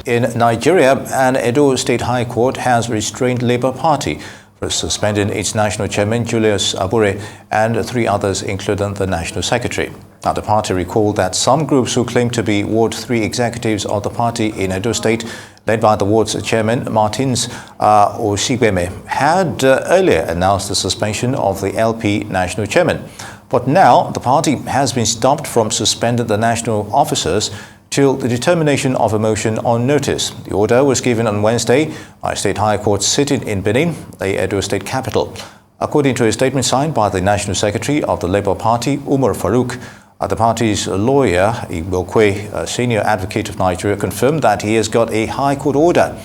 In Nigeria, an Edo State High Court has restrained Labour Party for suspending its national chairman Julius Abure and 3 others, including the national secretary. Now, the party recalled that some groups who claim to be Ward 3 executives of the party in Edo State, led by the ward's chairman Martins Osigweme, had earlier announced the suspension of the LP national chairman. But now the party has been stopped from suspending the national officers till the determination of a motion on notice. The order was given on Wednesday by State High Court sitting in Benin, the Edo State capital. According to a statement signed by the National Secretary of the Labour Party, Umar Farouk, the party's lawyer, Igbokwe, a senior advocate of Nigeria, confirmed that he has got a High Court order.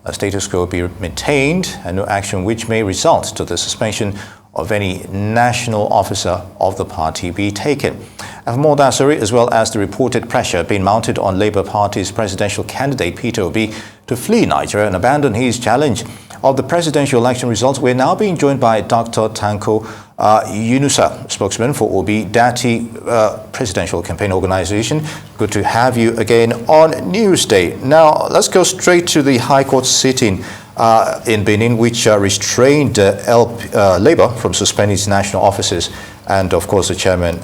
A status quo be maintained and no action which may result to the suspension of any national officer of the party be taken. And for more on that story, as well as the reported pressure being mounted on Labour Party's presidential candidate Peter Obi to flee Nigeria and abandon his challenge of the presidential election results, we're now being joined by Dr. Tanko, Yunusa, spokesman for Obi Dati Presidential Campaign Organization. Good to have you again on Newsday. Now, let's go straight to the High Court sitting in Benin, which restrained Labour from suspending its national offices and, of course, the chairman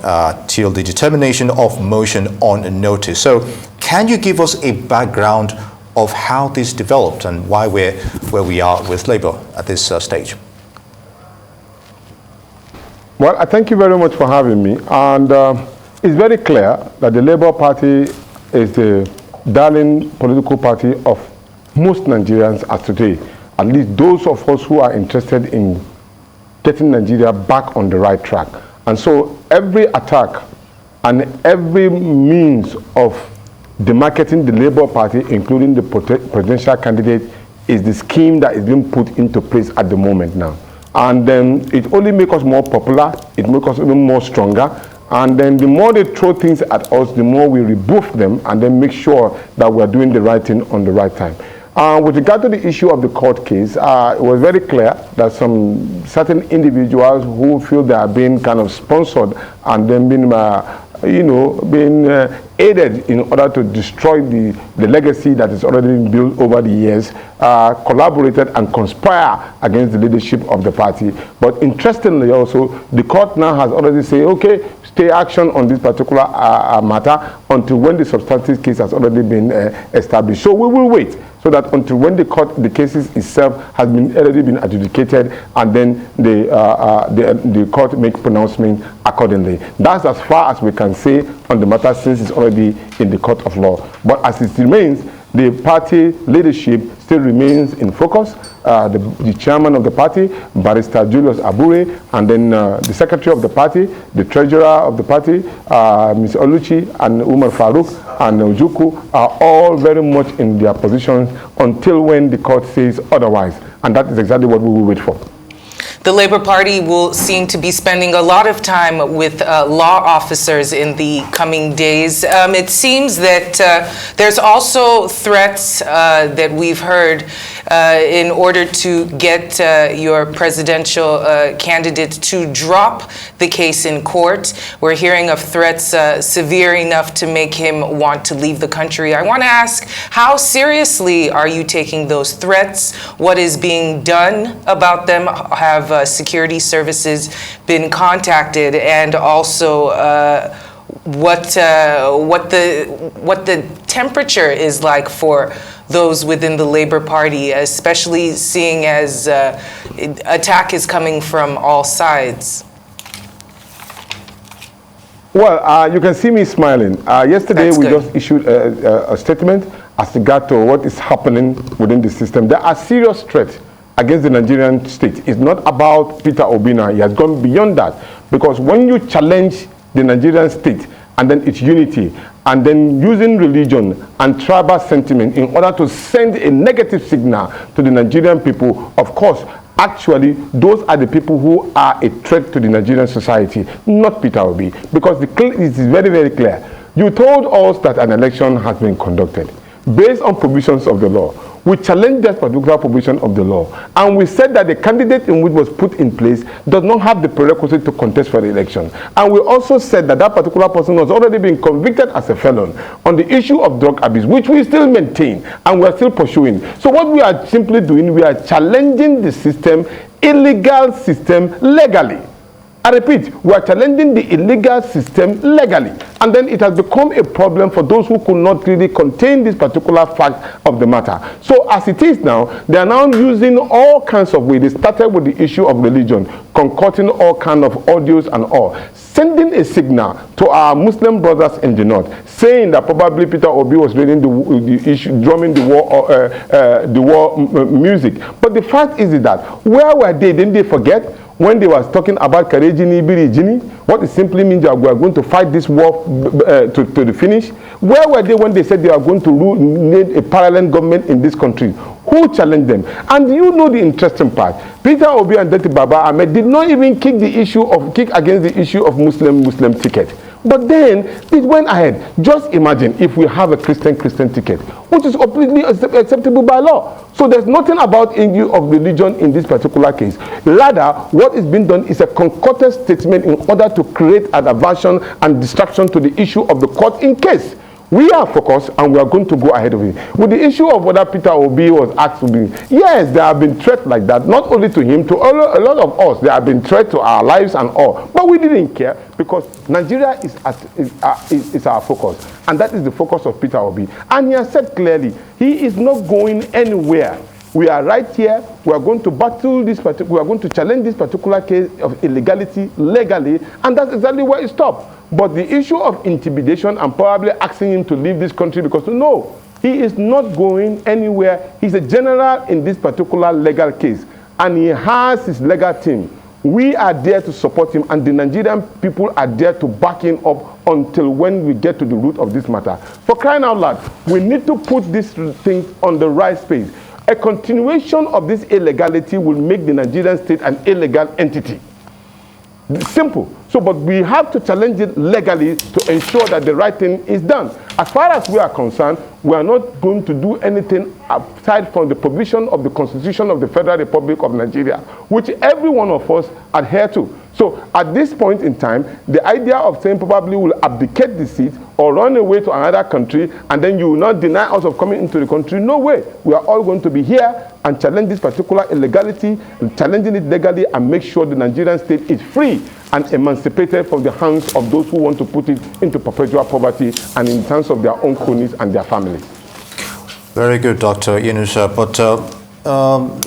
till the determination of motion on notice. So, can you give us a background of how this developed and why we're where we are with Labour at this stage? Well, I thank you very much for having me. And it's very clear that the Labour Party is the darling political party of most Nigerians as today, at least those of us who are interested in getting Nigeria back on the right track. And so every attack and every means of demarketing the Labour Party, including the presidential candidate, is the scheme that is being put into place at the moment now. And then it only makes us more popular, it makes us even more stronger. And then the more they throw things at us, the more we rebuff them and then make sure that we're doing the right thing on the right time. With regard to the issue of the court case, it was very clear that some certain individuals who feel they are being kind of sponsored and then being, being aided in order to destroy the legacy that has already been built over the years, collaborated and conspire against the leadership of the party. But interestingly also, the court now has already said, okay, stay action on this particular matter until when the substantive case has already been established. So we will wait, so that until when the cases itself has already been adjudicated, and then the court make pronouncement accordingly. That's as far as we can say on the matter, since it's already in the court of law. But as it remains, the party leadership still remains in focus. The chairman of the party, Barrister Julius Abure, and then the secretary of the party, the treasurer of the party, Ms. Oluchi and Umar Farouk and Ojuku, are all very much in their positions until when the court says otherwise. And that is exactly what we will wait for. The Labour Party will seem to be spending a lot of time with law officers in the coming days. It seems that there's also threats that we've heard in order to get your presidential candidate to drop the case in court. We're hearing of threats severe enough to make him want to leave the country. I want to ask, how seriously are you taking those threats? What is being done about them? Have security services been contacted, and also what the temperature is like for those within the Labour Party, especially seeing as attack is coming from all sides? Well, you can see me smiling. Yesterday we just issued a statement as regard to what is happening within the system. There are serious threats against the Nigerian state. It's not about Peter Obi now. He has gone beyond that. Because when you challenge the Nigerian state and then its unity, and then using religion and tribal sentiment in order to send a negative signal to the Nigerian people, of course, actually, those are the people who are a threat to the Nigerian society, not Peter Obi. Because it is very, very clear. You told us that an election has been conducted based on provisions of the law. we challenged that particular provision of the law. And we said that the candidate in which was put in place does not have the prerequisite to contest for the election. And we also said that that particular person was already being convicted as a felon on the issue of drug abuse, which we still maintain and we are still pursuing. So what we are simply doing, we are challenging the system, illegal system, legally. I repeat, we are challenging the illegal system legally. And then it has become a problem for those who could not really contain this particular fact of the matter. So as it is now, they are now using all kinds of ways. They started with the issue of religion, concocting all kinds of audios and all, sending a signal to our Muslim brothers in the north, saying that probably Peter Obi was reading the issue, drumming the war music. But the fact is that, where were they? Didn't they forget? When they were talking about Karejini, Birijini, what it simply means that we are going to fight this war to the finish. Where were they when they said they are going to need a parallel government in this country? Who challenged them? And you know the interesting part. Peter Obi and Dati Baba Ahmed did not even kick against the issue of Muslim ticket. But then it went ahead. Just imagine if we have a Christian ticket, which is completely acceptable by law. So there's nothing about issue of religion in this particular case. Rather, what is being done is a concocted statement in order to create an aversion and distraction to the issue of the court in case. We are focused and we are going to go ahead of it. With the issue of whether Peter Obi was asked to be, yes, there have been threats like that, not only to him, to a lot of us. There have been threats to our lives and all. But we didn't care because Nigeria is our focus. And that is the focus of Peter Obi. And he has said clearly, he is not going anywhere. We are right here. We are going to battle this we are going to challenge this particular case of illegality legally, and that's exactly where it stopped. But the issue of intimidation and probably asking him to leave this country because no, he is not going anywhere. He's a general in this particular legal case, and he has his legal team. We are there to support him, and the Nigerian people are there to back him up until when we get to the root of this matter. For crying out loud, we need to put these things on the right space. A continuation of this illegality will make the Nigerian state an illegal entity. Simple. So, but we have to challenge it legally to ensure that the right thing is done. As far as we are concerned, we are not going to do anything aside from the provision of the Constitution of the Federal Republic of Nigeria, which every one of us adhere to. So at this point in time, the idea of saying probably will abdicate the seat or run away to another country and then you will not deny us of coming into the country, no way. We are all going to be here and challenge this particular illegality, and challenging it legally and make sure the Nigerian state is free and emancipated from the hands of those who want to put it into perpetual poverty and in terms of their own cronies and their families. Very good, Dr. Yunusa. But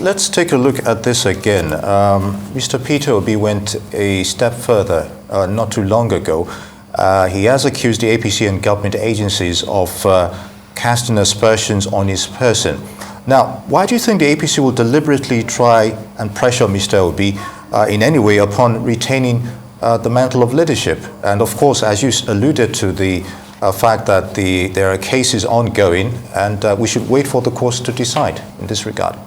let's take a look at this again. Mr. Peter Obi went a step further not too long ago. He has accused the APC and government agencies of casting aspersions on his person. Now, why do you think the APC will deliberately try and pressure Mr. Obi in any way upon retaining the mantle of leadership? And of course, as you alluded to, the fact that there are cases ongoing and we should wait for the courts to decide in this regard.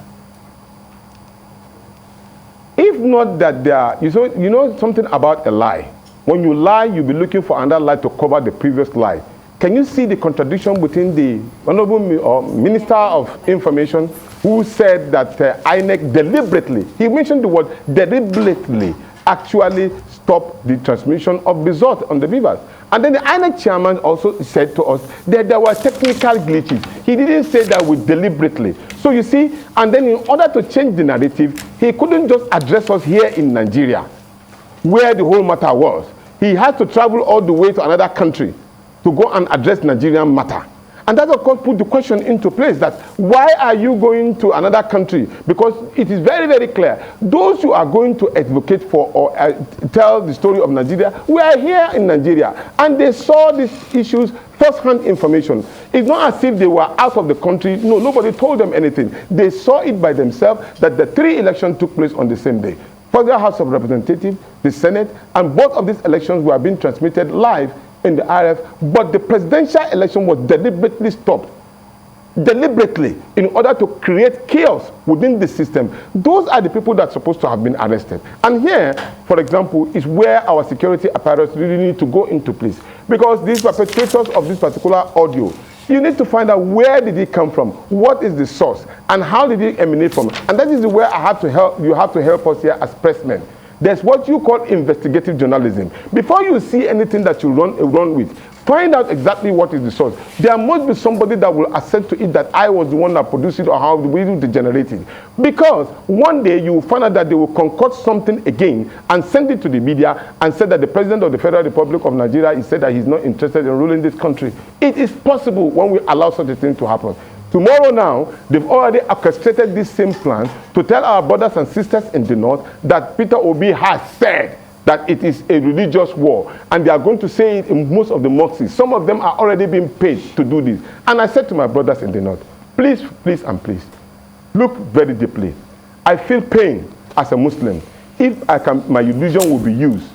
If not that there are, you know something about a lie. When you lie, you'll be looking for another lie to cover the previous lie. Can you see the contradiction between the Honorable Minister of Information who said that INEC deliberately, he mentioned the word deliberately, actually stopped the transmission of results on the beavers. And then the INEC chairman also said to us that there were technical glitches. He didn't say that with deliberately. So you see, and then in order to change the narrative, he couldn't just address us here in Nigeria, where the whole matter was. He had to travel all the way to another country to go and address Nigerian matter. And that, of course, put the question into place that why are you going to another country? Because it is very, very clear. Those who are going to advocate for or tell the story of Nigeria were here in Nigeria. And they saw these issues, first-hand information. It's not as if they were out of the country. No, nobody told them anything. They saw it by themselves that the 3 elections took place on the same day. Federal House of Representatives, the Senate, and both of these elections were being transmitted live in the RF, but the presidential election was deliberately stopped, deliberately, in order to create chaos within the system. Those are the people that are supposed to have been arrested. And here, for example, is where our security apparatus really need to go into place. Because these perpetrators of this particular audio, You need to find out where did it come from, what is the source, and how did it emanate from. And that is where I have to help. You have to help us here as pressmen. There's what you call investigative journalism. Before you see anything that you run with, find out exactly what is the source. There must be somebody that will assent to it that I was the one that produced it or how we will generate it. Because one day you will find out that they will concoct something again and send it to the media and say that the President of the Federal Republic of Nigeria is said that he's not interested in ruling this country. It is possible when we allow such a thing to happen. Tomorrow now, they've already orchestrated this same plan to tell our brothers and sisters in the north that Peter Obi has said that it is a religious war. And they are going to say it in most of the mosques. Some of them are already being paid to do this. And I said to my brothers in the north, please, please, and please, look very deeply. I feel pain as a Muslim if my religion will be used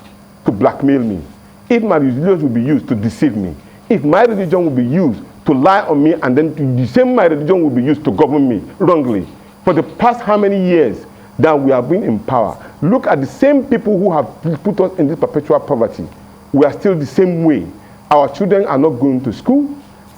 to blackmail me, if my religion will be used to deceive me, if my religion will be used to lie on me, and then the same my religion will be used to govern me wrongly. For the past how many years that we have been in power, look at the same people who have put us in this perpetual poverty. We are still the same way. Our children are not going to school.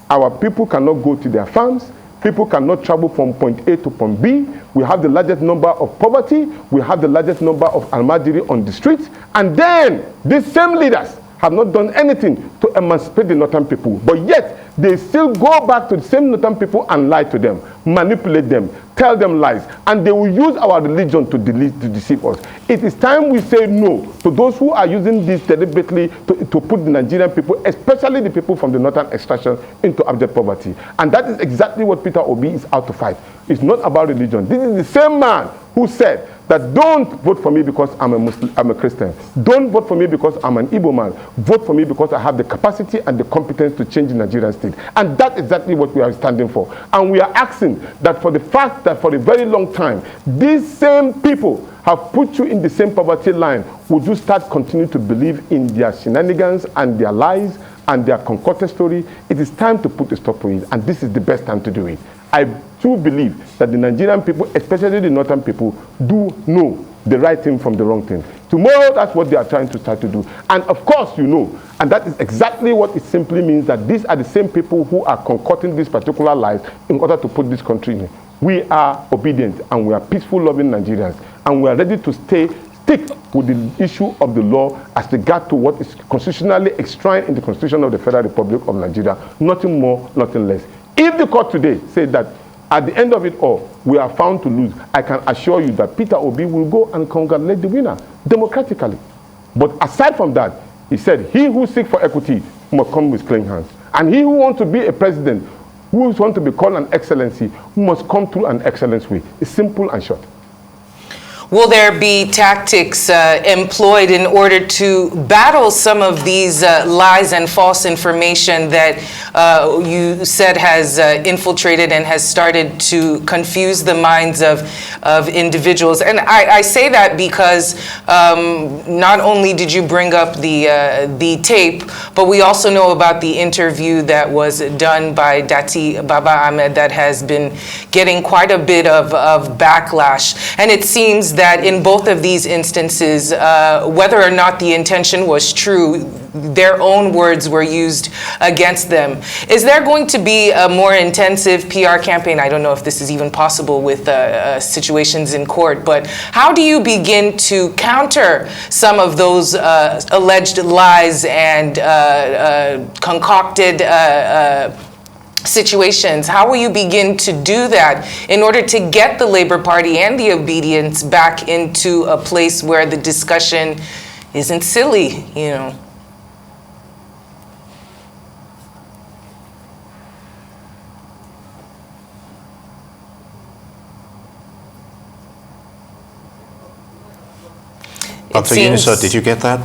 Our people cannot go to their farms. People cannot travel from point A to point B. We have the largest number of poverty. We have the largest number of almajiri on the streets. And then these same leaders have not done anything to emancipate the northern people. But yet, they still go back to the same northern people and lie to them, manipulate them, tell them lies. And they will use our religion to deceive us. It is time we say no to those who are using this deliberately to put the Nigerian people, especially the people from the northern extraction, into abject poverty. And that is exactly what Peter Obi is out to fight. It's not about religion. This is the same man who said that don't vote for me because I'm a Muslim, I'm a Christian. Don't vote for me because I'm an Igbo man. Vote for me because I have the capacity and the competence to change the Nigerian state. And that's exactly what we are standing for. And we are asking that for the fact that for a very long time, these same people have put you in the same poverty line, would you start continuing to believe in their shenanigans and their lies and their concocted story? It is time to put a stop to it, and this is the best time to do it. I do believe that the Nigerian people, especially the northern people, do know the right thing from the wrong thing. Tomorrow, that's what they are trying to start to do. And of course, you know, and that is exactly what it simply means, that these are the same people who are concocting these particular lies in order to put this country in. We are obedient and we are peaceful, loving Nigerians, and we are ready to stick with the issue of the law as regard to what is constitutionally enshrined in the Constitution of the Federal Republic of Nigeria. Nothing more, nothing less. If the court today said that at the end of it all, we are found to lose, I can assure you that Peter Obi will go and congratulate the winner democratically. But aside from that, he said, he who seeks for equity must come with clean hands. And he who wants to be a president, who wants to be called an excellency, must come through an excellence way. It's simple and short. Will there be tactics employed in order to battle some of these lies and false information that you said has infiltrated and has started to confuse the minds of individuals? And I say that because not only did you bring up the tape, but we also know about the interview that was done by Dati Baba Ahmed that has been getting quite a bit of backlash. And it seems that in both of these instances, whether or not the intention was true, their own words were used against them. Is there going to be a more intensive PR campaign? I don't know if this is even possible with situations in court, but how do you begin to counter some of those alleged lies and concocted situations? How will you begin to do that in order to get the Labour Party and the obedience back into a place where the discussion isn't silly, you know? Dr. Yunusa, did you get that?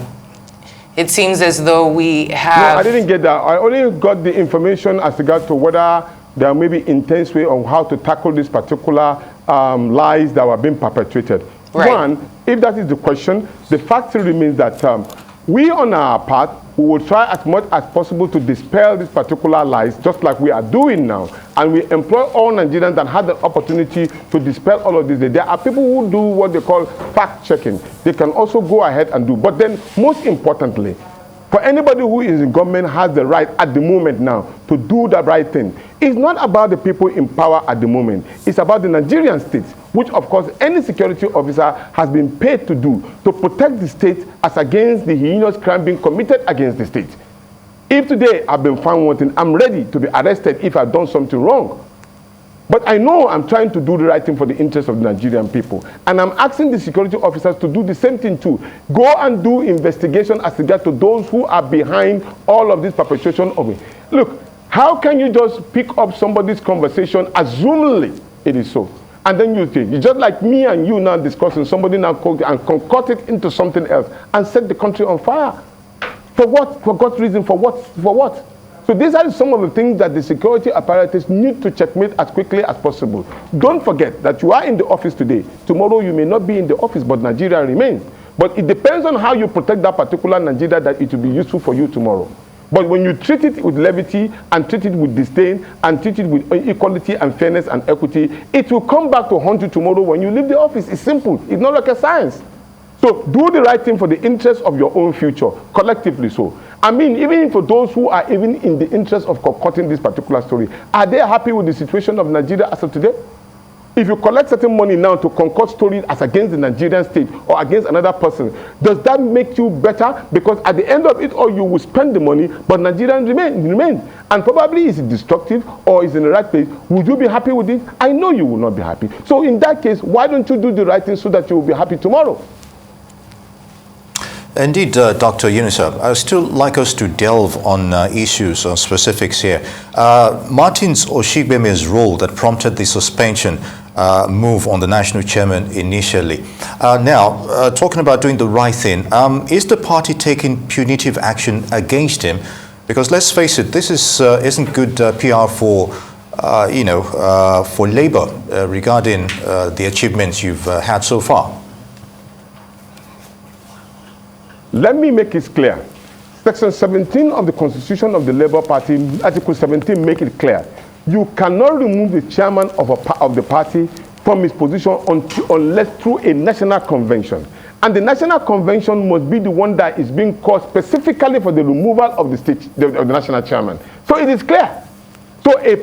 It seems as though we have... No, I didn't get that. I only got the information as regards to whether there may be intense way on how to tackle these particular lies that were being perpetrated. Right. One, if that is the question, the fact still remains that we on our part, we will try as much as possible to dispel these particular lies, just like we are doing now. And we employ all Nigerians that have the opportunity to dispel all of this. There are people who do what they call fact-checking. They can also go ahead and do. But then, most importantly, For anybody who is in government has the right at the moment now to do the right thing. It's not about the people in power at the moment. It's about the Nigerian state, which of course any security officer has been paid to do, to protect the state as against the heinous crime being committed against the state. If today I've been found wanting, I'm ready to be arrested if I've done something wrong. But I know I'm trying to do the right thing for the interest of the Nigerian people. And I'm asking the security officers to do the same thing too. Go and do investigation as regards to those who are behind all of this perpetration of it. Look, how can you just pick up somebody's conversation, assumingly it is so, and then you think, it's just like me and you now discussing, somebody now and concoct it into something else and set the country on fire. For what? For God's reason, for what? For what? So these are some of the things that the security apparatus need to checkmate as quickly as possible. Don't forget that you are in the office today. Tomorrow you may not be in the office, but Nigeria remains. But it depends on how you protect that particular Nigeria that it will be useful for you tomorrow. But when you treat it with levity and treat it with disdain and treat it with equality and fairness and equity, it will come back to haunt you tomorrow when you leave the office. It's simple. It's not rocket science. So do the right thing for the interest of your own future, collectively so. I mean, even for those who are even in the interest of concocting this particular story, are they happy with the situation of Nigeria as of today? If you collect certain money now to concoct stories as against the Nigerian state or against another person, does that make you better? Because at the end of it all, you will spend the money, but Nigerians remain. And probably is it destructive or is in the right place. Would you be happy with it? I know you will not be happy. So in that case, why don't you do the right thing so that you will be happy tomorrow? Indeed, Dr. Yunusa, I would still like us to delve on issues or specifics here. Martins Oshigbeme's role that prompted the suspension move on the national chairman initially. Now, talking about doing the right thing, is the party taking punitive action against him? Because let's face it, this is isn't good PR for for Labour regarding the achievements you've had so far. Let me make it clear. Section 17 of the Constitution of the Labour Party, Article 17, make it clear. You cannot remove the chairman of the party from his position unless through a national convention. And the national convention must be the one that is being called specifically for the removal of the national chairman. So it is clear. So a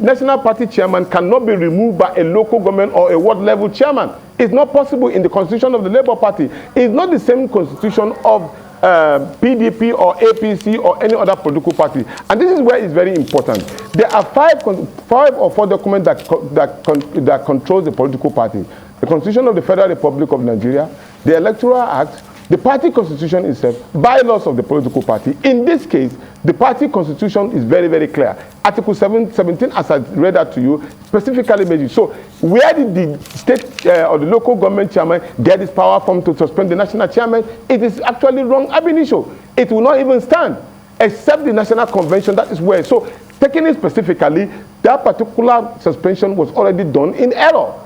national party chairman cannot be removed by a local government or a ward level chairman. It's not possible in the constitution of the Labour Party. It's not the same constitution of PDP or APC or any other political party. And this is where it's very important. There are five or four documents that control the political party. The Constitution of the Federal Republic of Nigeria, the Electoral Act, the party constitution itself, bylaws of the political party. In this case, the party constitution is very, very clear. Article 17, as I read that to you, specifically made it. So where did the state or the local government chairman get his power from to suspend the national chairman? It is actually wrong ab initio. It will not even stand, except the national convention. That is where. So taking it specifically, that particular suspension was already done in error.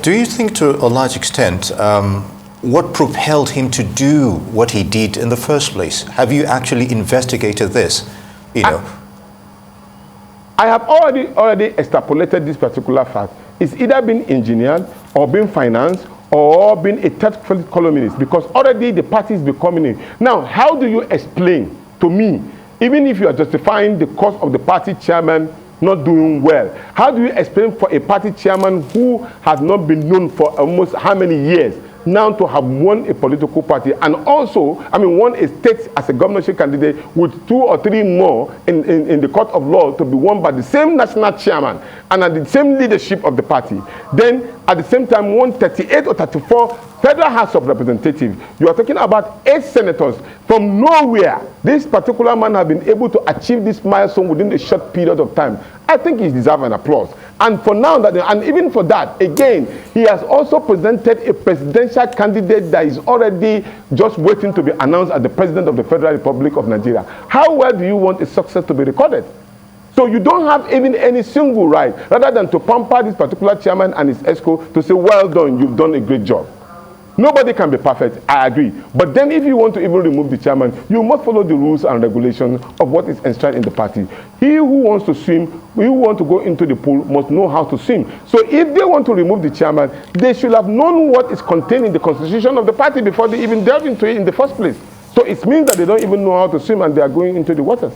Do you think to a large extent what propelled him to do what he did in the first place? Have you actually investigated this? I have already extrapolated this particular fact. It's either been engineered or been financed or been a third columnist, because already the party is becoming it. Now, how do you explain to me, even if you are justifying the cause of the party chairman not doing well, how do you explain for a party chairman who has not been known for almost how many years now to have won a political party and also, won a state as a governorship candidate with 2 or 3 more in the court of law to be won by the same national chairman and at the same leadership of the party. Then at the same time won 38 or 34 Federal House of Representatives. You are talking about 8 senators from nowhere. This particular man has been able to achieve this milestone within a short period of time. I think he deserves an applause. And for now, and even for that, again, he has also presented a presidential candidate that is already just waiting to be announced as the President of the Federal Republic of Nigeria. How well do you want a success to be recorded? So you don't have even any single right, rather than to pamper this particular chairman and his ESCO to say, well done, you've done a great job. Nobody can be perfect, I agree. But then if you want to even remove the chairman, you must follow the rules and regulations of what is enshrined in the party. He who wants to swim, who wants to go into the pool, must know how to swim. So if they want to remove the chairman, they should have known what is contained in the constitution of the party before they even delve into it in the first place. So it means that they don't even know how to swim and they are going into the waters.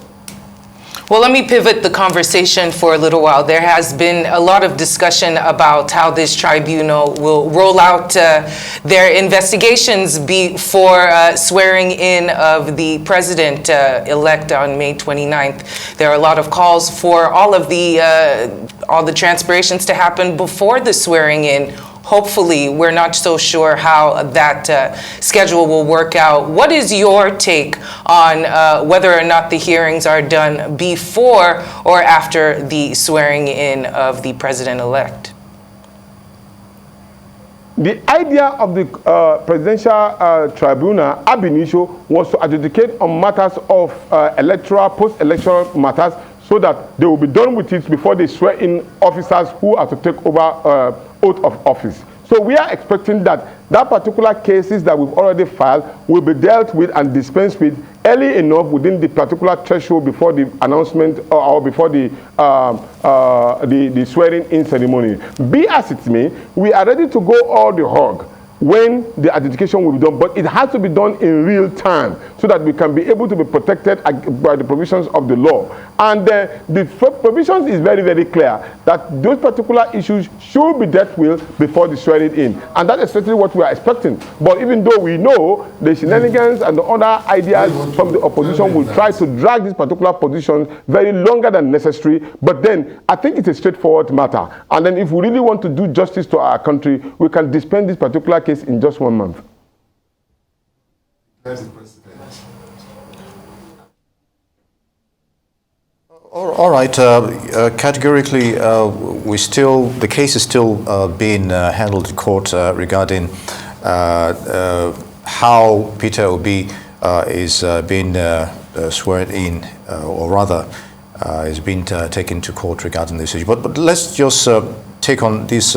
Well, let me pivot the conversation for a little while. There has been a lot of discussion about how this tribunal will roll out their investigations before swearing in of the president-elect on May 29th. There are a lot of calls for all the transpirations to happen before the swearing in. Hopefully, we're not so sure how that schedule will work out. What is your take on whether or not the hearings are done before or after the swearing in of the president-elect? The idea of the Presidential Tribunal ab initio was to adjudicate on matters of electoral, post-electoral matters so that they will be done with it before they swear in officers who are to take over oath of office. So we are expecting that particular cases that we've already filed will be dealt with and dispensed with early enough within the particular threshold before the announcement or before the swearing-in ceremony. Be as it may, we are ready to go all the hog when the adjudication will be done, but it has to be done in real time so that we can be able to be protected by the provisions of the law. And the provisions is very, very clear that those particular issues should be dealt with before the swearing in. And that is certainly what we are expecting. But even though we know the shenanigans and the other ideas from the opposition will try to drag these particular positions very longer than necessary, but then I think it's a straightforward matter. And then if we really want to do justice to our country, we can dispense this particular case in just 1 month. All right. Categorically, the case is still being handled in court regarding how Peter Obi is being sworn in, or rather, is being taken to court regarding this issue. But let's just take on this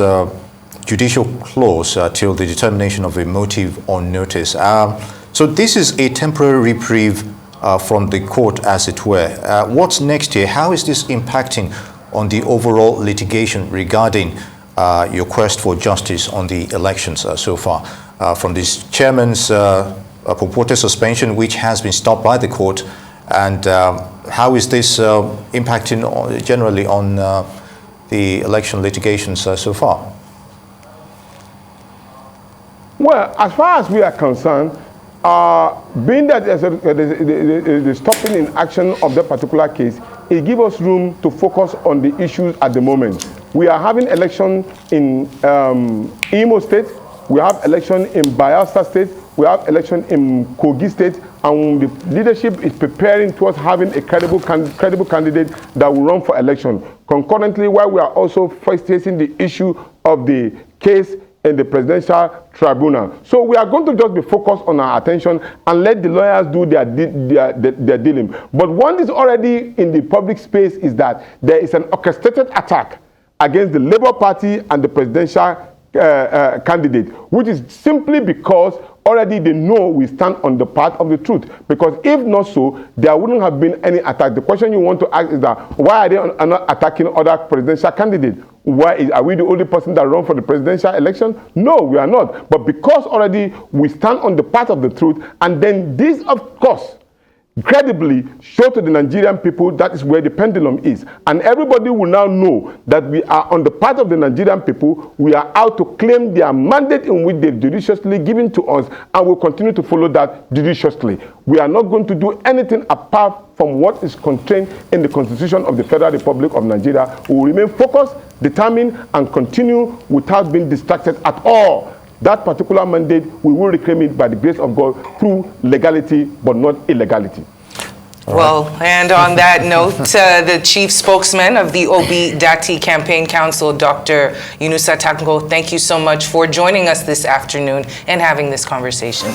judicial clause till the determination of a motive on notice. So this is a temporary reprieve from the court, as it were. What's next here? How is this impacting on the overall litigation regarding your quest for justice on the elections so far? From this chairman's purported suspension, which has been stopped by the court, and how is this impacting generally on the election litigations so far? Well, as far as we are concerned, being that the stopping in action of that particular case, it gives us room to focus on the issues at the moment. We are having election in Imo State, we have election in Bayelsa State, we have election in Kogi State, and the leadership is preparing towards having a credible candidate that will run for election. Concurrently, while we are also facing the issue of the case in the Presidential Tribunal. So we are going to just be focused on our attention and let the lawyers do their dealing. But one is already in the public space is that there is an orchestrated attack against the Labour Party and the presidential candidate, which is simply because already they know we stand on the path of the truth. Because if not so, there wouldn't have been any attack. The question you want to ask is that why are they not attacking other presidential candidates? Are we the only person that run for the presidential election? No, we are not. But because already we stand on the path of the truth, and then this, of course, credibly show to the Nigerian people that is where the pendulum is. And everybody will now know that we are on the part of the Nigerian people. We are out to claim their mandate in which they've judiciously given to us, and we'll continue to follow that judiciously. We are not going to do anything apart from what is contained in the Constitution of the Federal Republic of Nigeria. We will remain focused, determined, and continue without being distracted at all. That particular mandate, we will reclaim it by the grace of God through legality, but not illegality. Well, and on that note, the chief spokesman of the Obi Dati Campaign Council, Dr. Yunusa Tanko, thank you so much for joining us this afternoon and having this conversation.